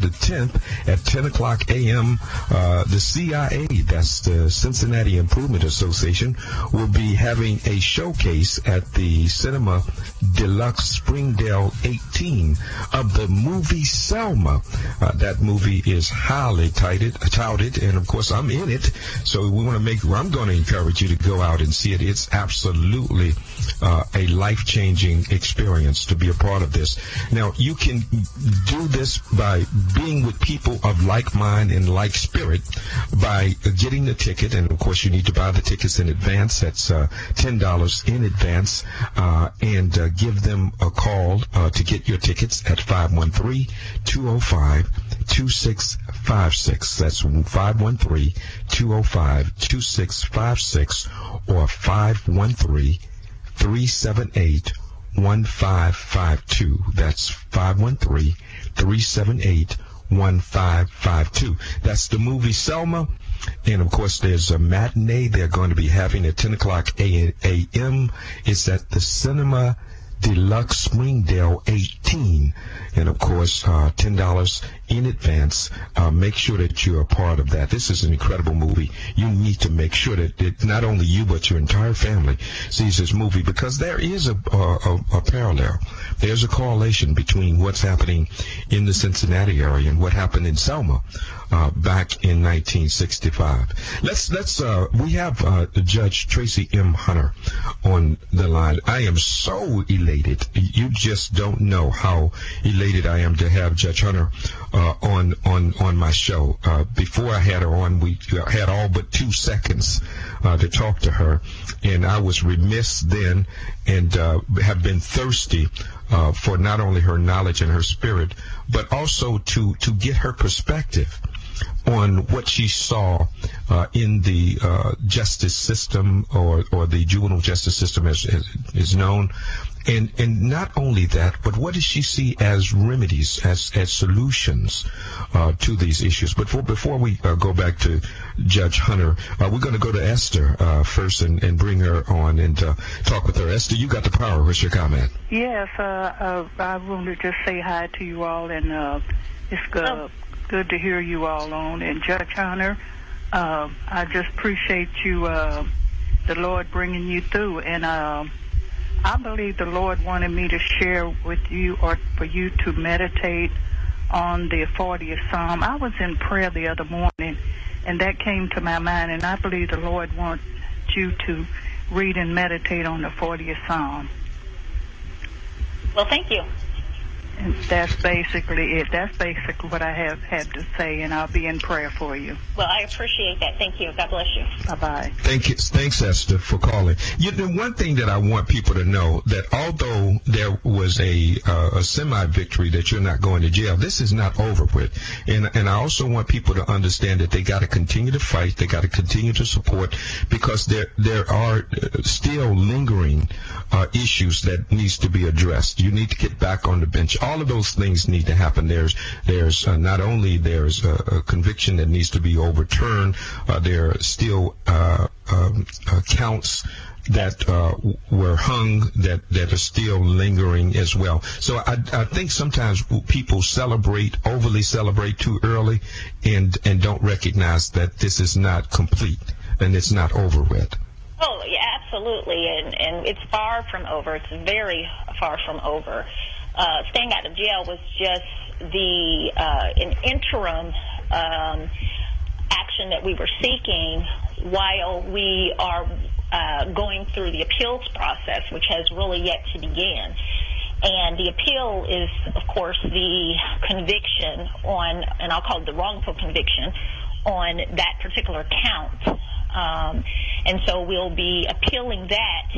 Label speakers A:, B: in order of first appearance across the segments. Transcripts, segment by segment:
A: the 10th at 10 o'clock a.m. The CIA, that's the Cincinnati Improvement Association, will be having a showcase at the Cinema Deluxe Springdale 18 of the movie Selma. That movie is highly touted, and of course I'm in it, so I'm going to encourage you to go out and see it. It's absolutely a life-changing experience to be a part of this. Now, you can do this by being with people of like mind and like spirit by getting the ticket, and of course you need to buy the tickets in advance. That's $10 in advance, and give them a call to get your tickets at 513-205-2656. That's 513-205-2656 or 513-378-1552. That's 513-378-1552. That's the movie Selma. And, of course, there's a matinee they're going to be having at 10 o'clock a.m. It's at the Cinema Deluxe Springdale 18. And, of course, $10 in advance. Make sure that you're a part of that. This is an incredible movie. You need to make sure that not only you but your entire family sees this movie, because there is a parallel. There's a correlation between what's happening in the Cincinnati area and what happened in Selma back in 1965. We have Judge Tracy M. Hunter on the line. I am so elated. You just don't know how elated I am to have Judge Hunter on my show. Before I had her on, we had all but 2 seconds to talk to her, and I was remiss then and have been thirsty for not only her knowledge and her spirit, but also to get her perspective on what she saw in the justice system, or the juvenile justice system as is known. And not only that, but what does she see as remedies, as solutions to these issues? But before we go back to Judge Hunter, we're going to go to Esther first and bring her on and talk with her. Esther, you got the power. What's your comment?
B: Yes, I want to just say hi to you all, and it's good to hear you all on. And Judge Hunter, I just appreciate you, the Lord bringing you through. And I believe the Lord wanted me to share with you, or for you to meditate on the 40th Psalm. I was in prayer the other morning, and that came to my mind, and I believe the Lord wants you to read and meditate on the 40th Psalm.
C: Well, thank you.
B: And that's basically it. That's basically what I have had to say, and I'll be in prayer for you.
C: Well, I appreciate that. Thank you. God bless you.
B: Bye-bye.
A: Thanks, Esther, for calling. One thing that I want people to know, that although there was a semi-victory that you're not going to jail, this is not over with. And I also want people to understand that they got to continue to fight. They got to continue to support, because there are still lingering issues that needs to be addressed. You need to get back on the bench. All of those things need to happen. There's not only there's a conviction that needs to be overturned, there are still counts that were hung that are still lingering as well. So I think sometimes people overly celebrate too early, and don't recognize that this is not complete and it's not over with.
C: Oh, yeah, absolutely, and it's far from over. It's very far from over. Staying out of jail was just an interim action that we were seeking while we are going through the appeals process, which has really yet to begin. And the appeal is, of course, the conviction on, and I'll call it the wrongful conviction, on that particular count. And so we'll be appealing that.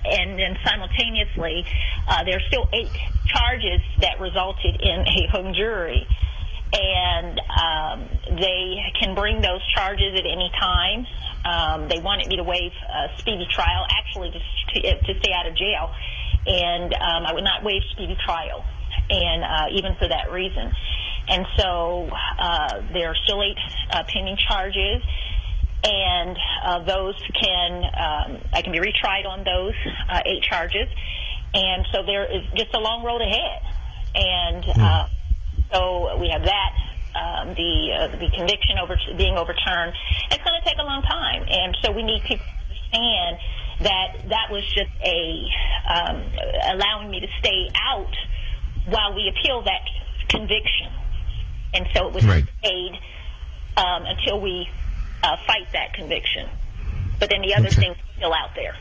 C: And then simultaneously, there are still 8 charges that resulted in a hung jury. And they can bring those charges at any time. They wanted me to waive speedy trial, actually to stay out of jail. And I would not waive speedy trial, and even for that reason. And so there are still 8 pending charges. And those I can be retried on those 8 charges. And so there is just a long road ahead. And so that the conviction being overturned, it's going to take a long time. And so we need people to understand that was just allowing me to stay out while we appeal that conviction. And so it was stayed until we fight that conviction. But then the other things are still out there.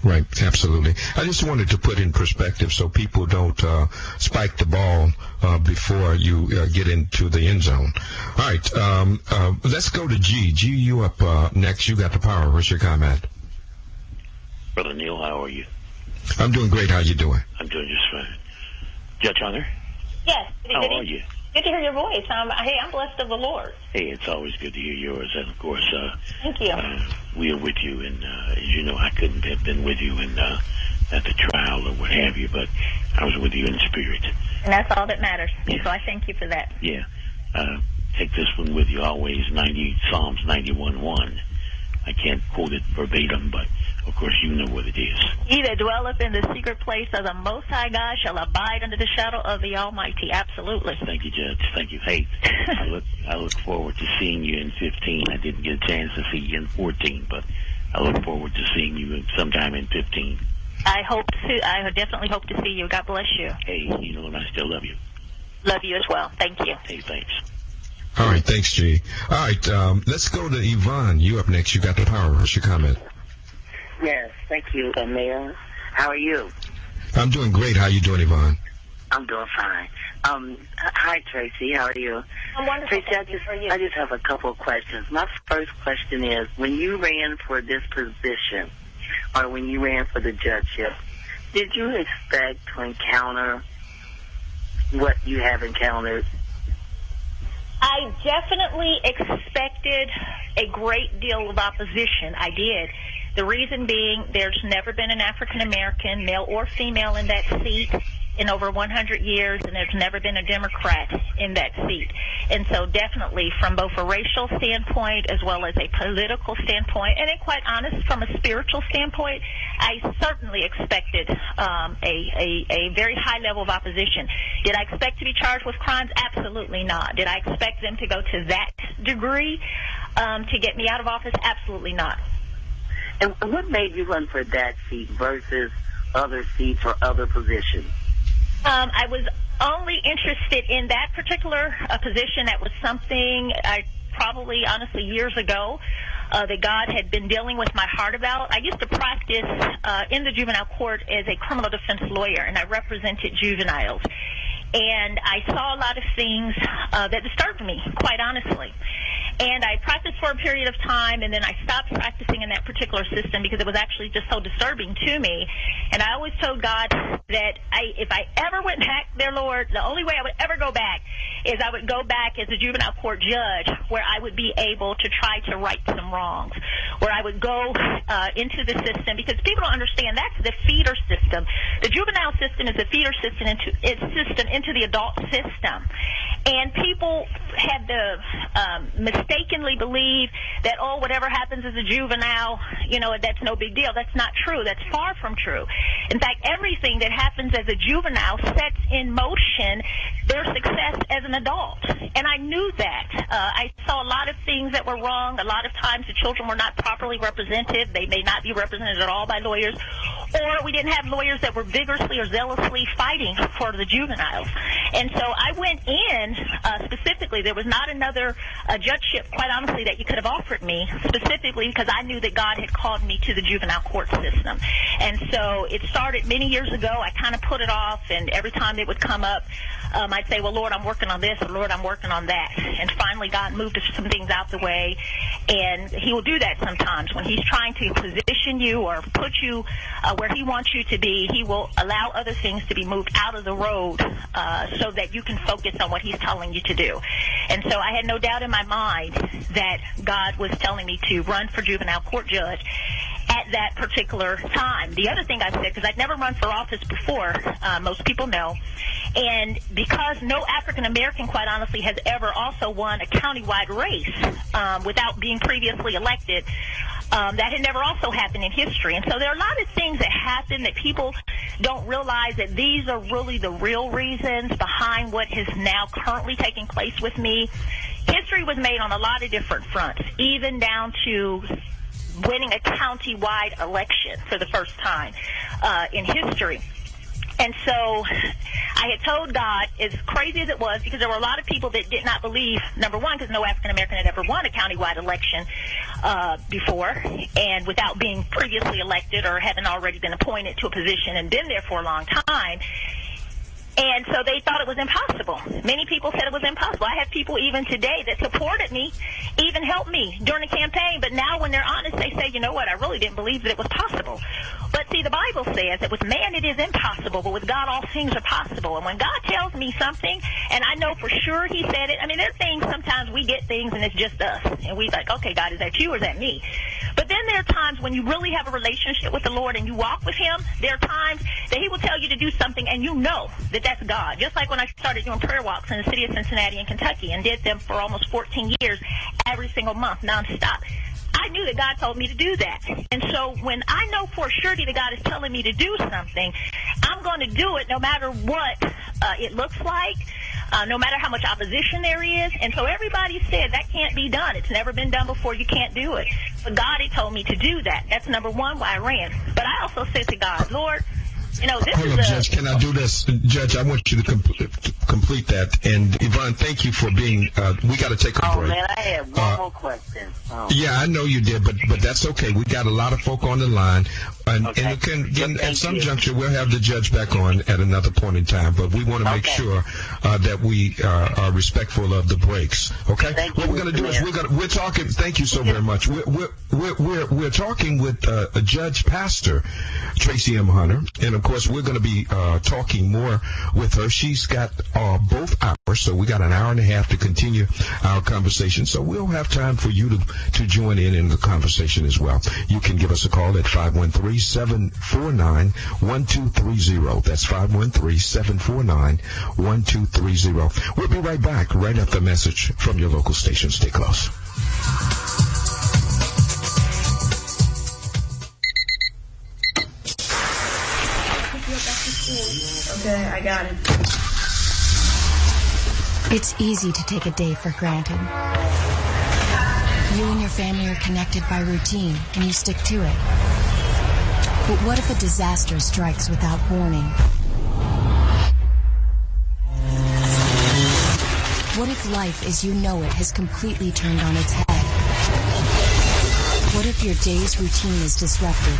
A: Right, absolutely. I just wanted to put in perspective so people don't spike the ball before you get into the end zone. All right, let's go to G. G, you up next. You got the power. What's your comment?
D: Brother Neil, how are you?
A: I'm doing great. How you doing?
D: I'm doing just fine. Judge Hunter?
C: Yes.
D: How are you?
C: Good to hear your voice. I'm blessed of the Lord.
D: Hey, it's always good to hear yours. And, of course,
C: thank you.
D: We are with you. And, as you know, I couldn't have been with you at the trial or what have you, but I was with you in spirit.
C: And that's all that matters. Yeah. So I thank you for that.
D: Yeah. Take this one with you always, Psalms 91:1. I can't quote it verbatim, but, of course, you know what it is.
C: He that dwelleth in the secret place of the Most High God shall abide under the shadow of the Almighty. Absolutely.
D: Thank you, Judge. Thank you. Hey, I look forward to seeing you in 15. I didn't get a chance to see you in 14, but I look forward to seeing you sometime in 15.
C: I definitely hope to see you. God bless you.
D: Hey, you know, and I still love you.
C: Love you as well. Thank you.
D: Hey, thanks.
A: All right, thanks, G. All right, let's go to Yvonne. You up next. You got the power. What's your comment?
E: Yes, thank you, Mayor. How are you?
A: I'm doing great. How you doing, Yvonne?
E: I'm doing fine. Hi, Tracy. How are you?
C: I'm wonderful.
E: Tracy, I just have a couple of questions. My first question is, when you ran for this position, or when you ran for the judgeship, did you expect to encounter what you have encountered?
C: I definitely expected a great deal of opposition. I did. The reason being, there's never been an African-American, male or female, in that seat in over 100 years, and there's never been a Democrat in that seat. And so definitely from both a racial standpoint as well as a political standpoint, and quite honest, from a spiritual standpoint, I certainly expected a very high level of opposition. Did I expect to be charged with crimes? Absolutely not. Did I expect them to go to that degree to get me out of office? Absolutely not.
E: And what made you run for that seat versus other seats or other positions?
C: I was only interested in that particular position. That was something I probably, honestly, years ago that God had been dealing with my heart about. I used to practice in the juvenile court as a criminal defense lawyer, and I represented juveniles. And I saw a lot of things that disturbed me, quite honestly. And I practiced for a period of time, and then I stopped practicing in that particular system because it was actually just so disturbing to me. And I always told God that if I ever went back there, Lord, the only way I would ever go back is I would go back as a juvenile court judge where I would be able to try to right some wrongs, where I would go into the system, because people don't understand that's the feeder system. The juvenile system is the feeder system into the adult system. And people had to mistakenly believe that, oh, whatever happens as a juvenile, you know, that's no big deal. That's not true. That's far from true. In fact, everything that happens as a juvenile sets in motion their success as an adult. And I knew that. I saw a lot of things that were wrong. A lot of times the children were not properly represented. They may not be represented at all by lawyers. Or we didn't have lawyers that were vigorously or zealously fighting for the juveniles. And so I went in specifically. There was not another judgeship, quite honestly, that you could have offered me, specifically because I knew that God had called me to the juvenile court system. And so it started many years ago. I kind of put it off, and every time it would come up, I'd say, well, Lord, I'm working on this, or Lord, I'm working on that. And finally, God moved some things out the way, and he will do that sometimes. When he's trying to position you or put you where he wants you to be, he will allow other things to be moved out of the road so that you can focus on what he's telling you to do. And so I had no doubt in my mind that God was telling me to run for juvenile court judge at that particular time. The other thing I said, because I'd never run for office before, most people know, and because no African-American, quite honestly, has ever also won a countywide race without being previously elected, That had never also happened in history. And so there are a lot of things that happen that people don't realize that these are really the real reasons behind what is now currently taking place with me. History was made on a lot of different fronts, even down to winning a county-wide election for the first time in history. And so I had told God, as crazy as it was, because there were a lot of people that did not believe, number one, because no African-American had ever won a countywide election before, and without being previously elected or having already been appointed to a position and been there for a long time. And so they thought it was impossible. Many people said it was impossible. I have people even today that supported me, even helped me during the campaign. But now when they're honest, they say, you know what, I really didn't believe that it was possible. But see, the Bible says that with man it is impossible, but with God all things are possible. And when God tells me something, and I know for sure he said it, I mean, there are things, sometimes we get things and it's just us. And we're like, okay, God, is that you or is that me? But then there are times when you really have a relationship with the Lord and you walk with him, there are times that he will tell you to do something and you know that that's God. Just like when I started doing prayer walks in the city of Cincinnati in Kentucky and did them for almost 14 years, every single month, nonstop. I knew that God told me to do that. And so when I know for surety that God is telling me to do something, I'm going to do it no matter what it looks like, no matter how much opposition there is. And so everybody said that can't be done. It's never been done before. You can't do it. But God had told me to do that. That's number one, why I ran. But I also said to God, Lord, you know, this
A: Hold up, Judge. Can I do this? Judge, I want you to complete that. And, Yvonne, thank you for being we got to take a break.
E: Oh, man, I have one more question. Oh.
A: Yeah, I know you did, but that's okay. We got a lot of folk on the line. And,
E: Okay.
A: and at some juncture, we'll have the judge back on at another point in time. But we want to make sure that we are respectful of the breaks. Okay?
E: Thank
A: what
E: you,
A: we're going to do
E: Mr.
A: is we're talking. Thank you so very much. We're talking with a Judge Pastor, Tracy M. Hunter, and of course we're going to be talking more with her. She's got both hours, so we got an hour and a half to continue our conversation. So we'll have time for you to join in the conversation as well. You can give us a call at 513-749-1230. That's 513-749-1230. We'll be right back right after the message from your local station. Stay close.
F: Okay, I got it.
G: It's easy to take a day for granted. You and your family are connected by routine, and you stick to it. But what if a disaster strikes without warning? What if life as you know it has completely turned on its head? What if your day's routine is disrupted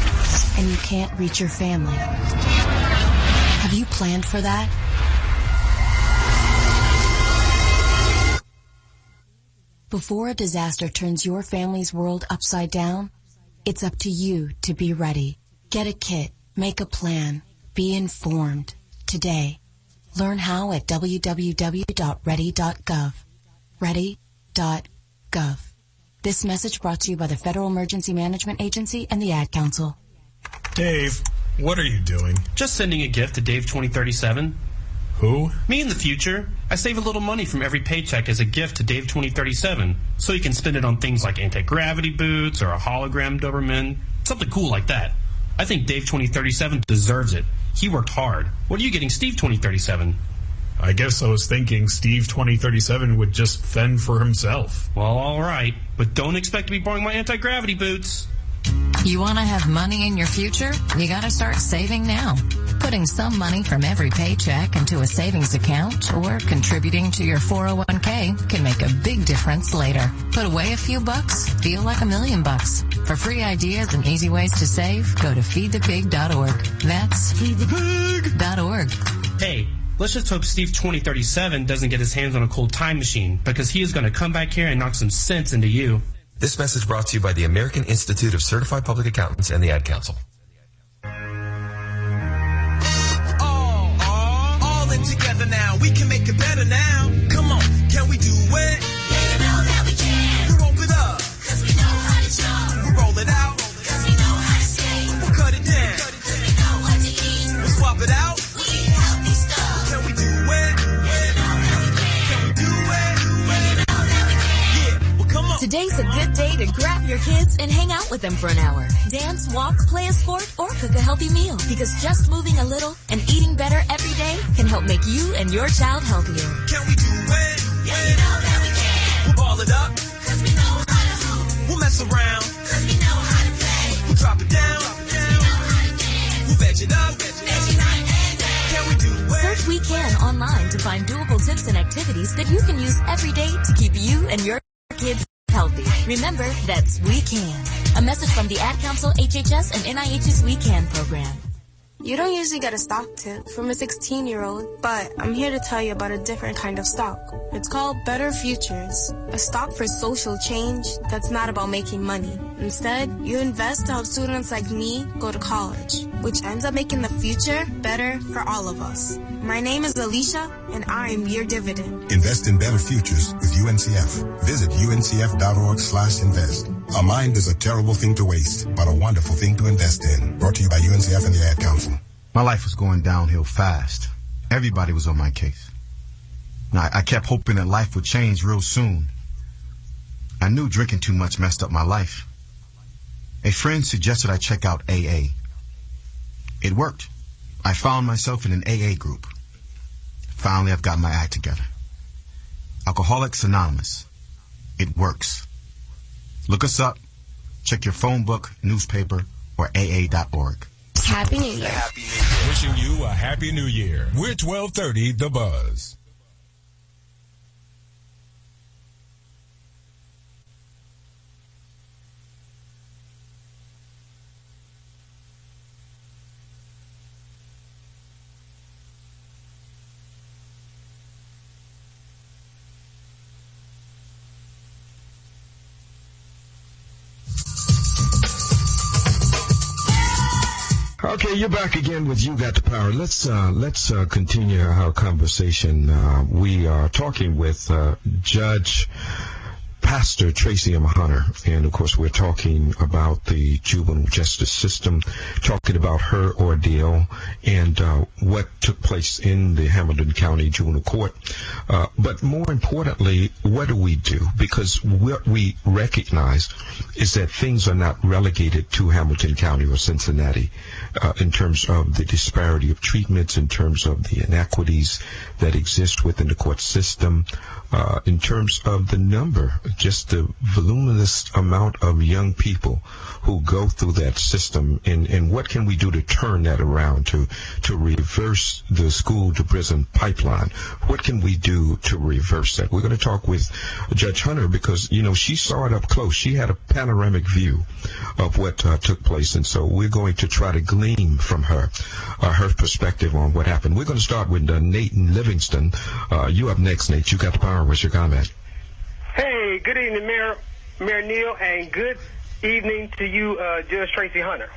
G: and you can't reach your family? Have you planned for that? Before a disaster turns your family's world upside down, it's up to you to be ready. Get a kit, make a plan, be informed. Today, learn how at www.ready.gov. Ready.gov. This message brought to you by the Federal Emergency Management Agency and the Ad Council.
H: Dave, what are you doing?
I: Just sending a gift to Dave 2037.
H: Who?
I: Me in the future. I save a little money from every paycheck as a gift to Dave 2037, so you can spend it on things like anti-gravity boots or a hologram Doberman, something cool like that. I think Dave 2037 deserves it. He worked hard. What are you getting Steve 2037?
H: I guess I was thinking Steve 2037 would just fend for himself.
I: Well, all right, but don't expect to be borrowing my anti-gravity boots.
J: You want to have money in your future? You got to start saving now. Putting some money from every paycheck into a savings account or contributing to your 401k can make a big difference later. Put away a few bucks, feel like $1 million. For free ideas and easy ways to save, go to feedthepig.org. That's feedthepig.org.
I: Hey, let's just hope Steve 2037 doesn't get his hands on a cold time machine, because he is going to come back here and knock some sense into you.
K: This message brought to you by the American Institute of Certified Public Accountants and the Ad Council.
L: All in together now. We can make it better now. Come on, can we do it? Yeah, you know that we can. We roll it up, cause we know how to jump. We roll it out, cause we know how to skate. We'll cut it down, cause we know what to eat. We'll swap it out, we eat healthy stuff. Can we do it? Yeah, you know that we can. Can we do it? Yeah, you know that we can. Yeah, well come on.
M: Today's a good day to grab your kids and hang out with them for an hour. Dance, walk, play a sport, or cook a healthy meal. Because just moving a little and eating better every day can help make you and your child healthier.
L: Can we do it? Yeah, you know that we can. We'll ball it up. Cause we know how to hoop. We'll mess around. Cause we know how to play. We'll drop it down. Cause we know how to dance. We'll veg it up. Veggie night and day. Can we do it?
M: Search We Can online to find doable tips and activities that you can use every day to keep you and your kids healthy. Remember, that's We Can. A message from the Ad Council, HHS, and NIH's We Can program.
F: You don't usually get a stock tip from a 16-year-old, but I'm here to tell you about a different kind of stock. It's called Better Futures, a stock for social change that's not about making money. Instead, you invest to help students like me go to college, which ends up making the future better for all of us. My name is Alicia, and I'm your dividend.
N: Invest in better futures with UNCF. Visit uncf.org/invest. A mind is a terrible thing to waste, but a wonderful thing to invest in. Brought to you by UNCF and the Ad Council.
O: My life was going downhill fast. Everybody was on my case. Now, I kept hoping that life would change real soon. I knew drinking too much messed up my life. A friend suggested I check out AA. It worked. I found myself in an AA group. Finally, I've got my act together. Alcoholics Anonymous. It works. Look us up. Check your phone book, newspaper, or AA.org.
F: Happy New Year.
P: Wishing you a Happy New Year. We're 1230 The Buzz.
A: Okay, you're back again with You Got the Power. Let's continue our conversation. We are talking with Judge Pastor Tracy M. Hunter, and of course we're talking about the juvenile justice system, talking about her ordeal and what took place in the Hamilton County Juvenile Court. But more importantly, what do we do? Because what we recognize is that things are not relegated to Hamilton County or Cincinnati in terms of the disparity of treatments, in terms of the inequities that exist within the court system, in terms of the number, just the voluminous amount of young people who go through that system, and what can we do to turn that around, to reverse the school to prison pipeline? What can we do to reverse that? We're going to talk with Judge Hunter because, you know, she saw it up close. She had a panoramic view of what took place, and so we're going to try to glean from her perspective on what happened. We're going to start with Nate in Livingston. You up next, Nate. You got the power. What's your comment?
Q: Hey, good evening, Mayor Neal, and good evening to you, Judge Tracy Hunter.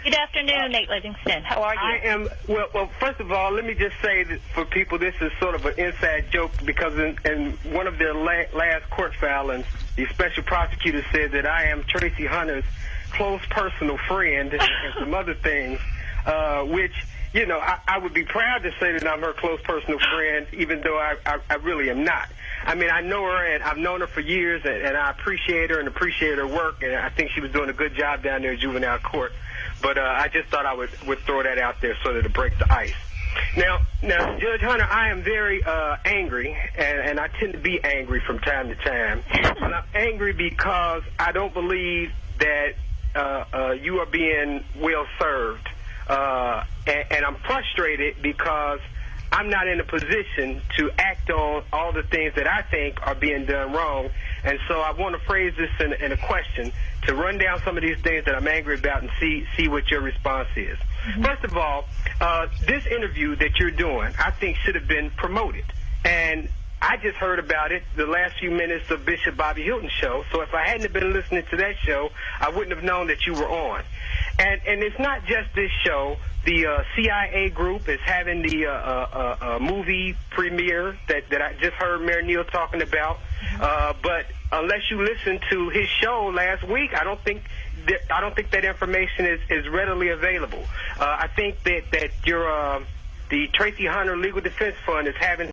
C: Good afternoon, Nate Livingston. How are you?
Q: I am, well, first of all, let me just say that for people, this is sort of an inside joke because in one of their last court filings, the special prosecutor said that I am Tracy Hunter's close personal friend and some other things, which, you know, I would be proud to say that I'm her close personal friend, even though I really am not. I mean, I know her, and I've known her for years, and I appreciate her and appreciate her work, and I think she was doing a good job down there at juvenile court. But I just thought I would throw that out there sort of to break the ice. Now, Judge Hunter, I am very angry, and I tend to be angry from time to time. And I'm angry because I don't believe that you are being well served. And I'm frustrated because I'm not in a position to act on all the things that I think are being done wrong. And so I want to phrase this in a question to run down some of these things that I'm angry about and see what your response is. Mm-hmm. First of all, this interview that you're doing, I think should have been promoted. And I just heard about it the last few minutes of Bishop Bobby Hilton's show. So if I hadn't been listening to that show, I wouldn't have known that you were on. And it's not just this show. The CIA group is having the movie premiere that I just heard Mayor Neal talking about. But unless you listened to his show last week, I don't think that information is readily available. I think that your the Tracy Hunter Legal Defense Fund is having